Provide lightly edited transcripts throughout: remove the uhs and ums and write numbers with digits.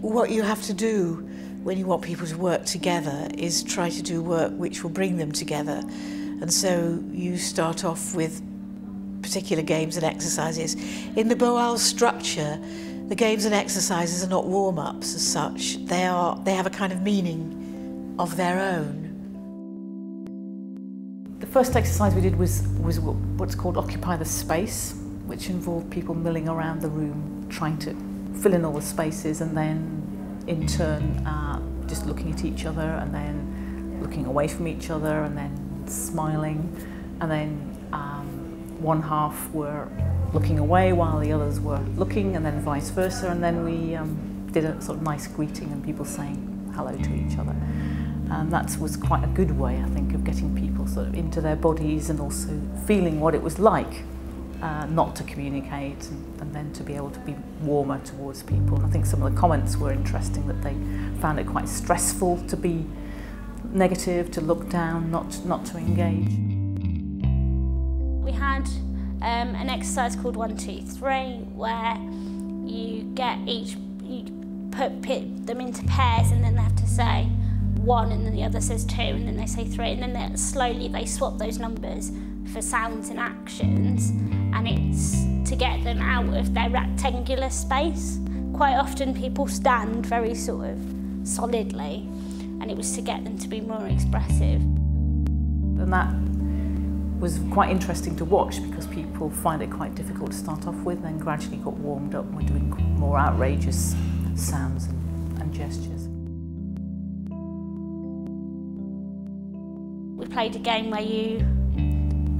what you have to do when you want people to work together is try to do work which will bring them together. And so you start off with particular games and exercises. In the Boal structure, the games and exercises are not warm-ups as such. They have a kind of meaning of their own. The first exercise we did was what's called Occupy the Space, which involved people milling around the room trying to fill in all the spaces, and then in turn just looking at each other, and then looking away from each other, and then smiling, and then one half were looking away while the others were looking, and then vice versa, and then we did a sort of nice greeting and people saying hello to each other. And that was quite a good way, I think, of getting people sort of into their bodies and also feeling what it was like not to communicate, and then to be able to be warmer towards people. And I think some of the comments were interesting, that they found it quite stressful to be negative, to look down, not to engage. We had an exercise called 1, 2, 3, where you put them into pairs, and then they have to say 1, and then the other says 2, and then they say 3, and then slowly they swap those numbers for sounds and actions, and it's to get them out of their rectangular space. Quite often people stand very sort of solidly, and it was to get them to be more expressive. And that was quite interesting to watch, because people find it quite difficult to start off with, then gradually got warmed up and were doing more outrageous sounds and gestures. We played a game where you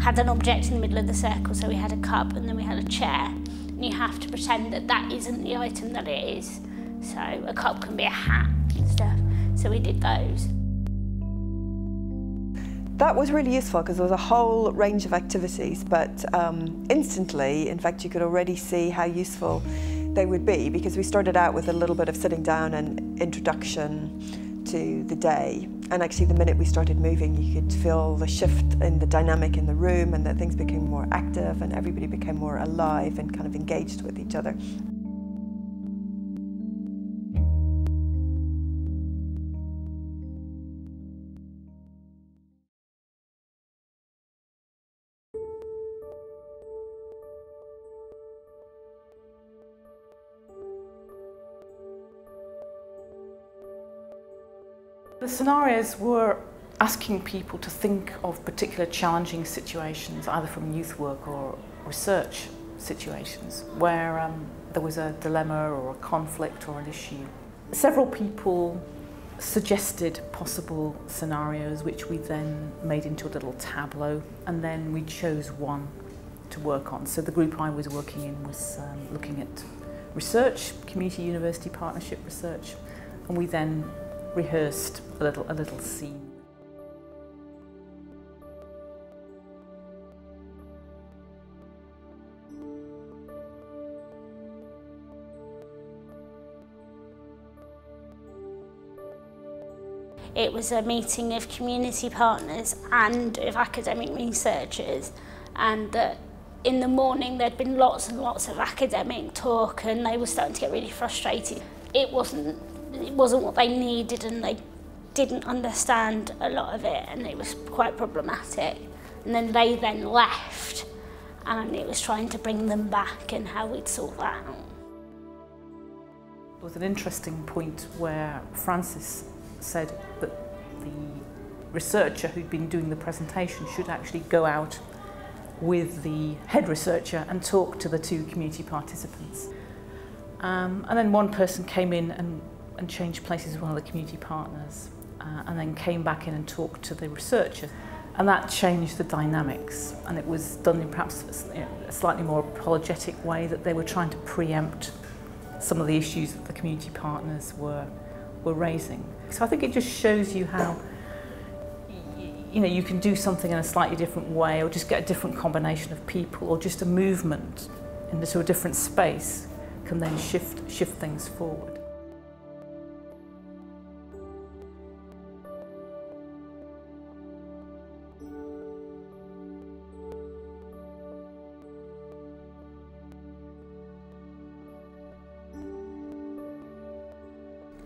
had an object in the middle of the circle, so we had a cup and then we had a chair, and you have to pretend that that isn't the item that it is. So a cup can be a hat and stuff, so we did those. That was really useful because there was a whole range of activities, but instantly, in fact, you could already see how useful they would be, because we started out with a little bit of sitting down and introduction to the day. And actually, the minute we started moving, you could feel the shift in the dynamic in the room, and that things became more active and everybody became more alive and kind of engaged with each other. The scenarios were asking people to think of particular challenging situations, either from youth work or research situations, where there was a dilemma or a conflict or an issue. Several people suggested possible scenarios, which we then made into a little tableau, and then we chose one to work on. So the group I was working in was looking at research, community-university partnership research, and we then rehearsed a little scene. It was a meeting of community partners and of academic researchers, and that in the morning there'd been lots and lots of academic talk, and they were starting to get really frustrated. It wasn't what they needed, and they didn't understand a lot of it, and it was quite problematic. And then they left, and it was trying to bring them back and how we'd sort that out. There was an interesting point where Francis said that the researcher who'd been doing the presentation should actually go out with the head researcher and talk to the two community participants. And then one person came in and changed places with one of the community partners, and then came back in and talked to the researcher. And that changed the dynamics, and it was done in perhaps a slightly more apologetic way, that they were trying to preempt some of the issues that the community partners were raising. So I think it just shows you how you can do something in a slightly different way, or just get a different combination of people, or just a movement into a different space can then shift things forward.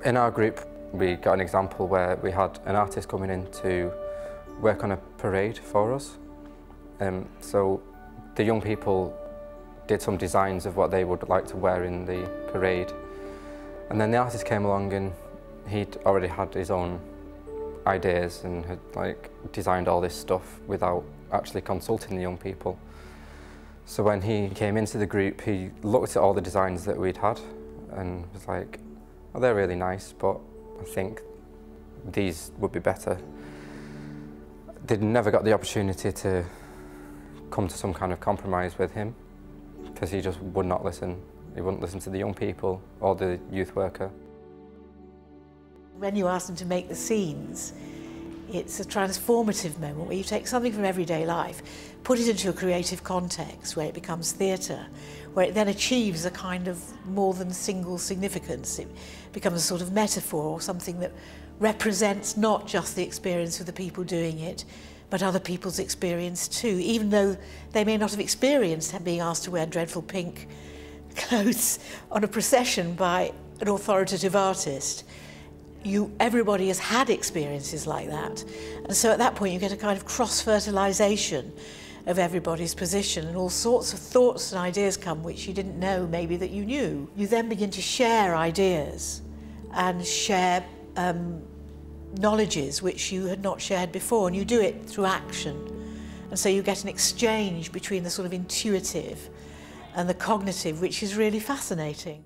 In our group, we got an example where we had an artist coming in to work on a parade for us. So the young people did some designs of what they would like to wear in the parade. And then the artist came along and he'd already had his own ideas and had designed all this stuff without actually consulting the young people. So when he came into the group, he looked at all the designs that we'd had and was like, well, they're really nice, but I think these would be better. They never got the opportunity to come to some kind of compromise with him because he just would not listen. He wouldn't listen to the young people or the youth worker. When you ask them to make the scenes, it's a transformative moment where you take something from everyday life, put it into a creative context where it becomes theatre, where it then achieves a kind of more than single significance. It becomes a sort of metaphor or something that represents not just the experience of the people doing it, but other people's experience too, even though they may not have experienced being asked to wear dreadful pink clothes on a procession by an authoritative artist. Everybody has had experiences like that. And so at that point you get a kind of cross-fertilisation of everybody's position, and all sorts of thoughts and ideas come which you didn't know maybe that you knew. You then begin to share ideas and share knowledges which you had not shared before, and you do it through action. And so you get an exchange between the sort of intuitive and the cognitive, which is really fascinating.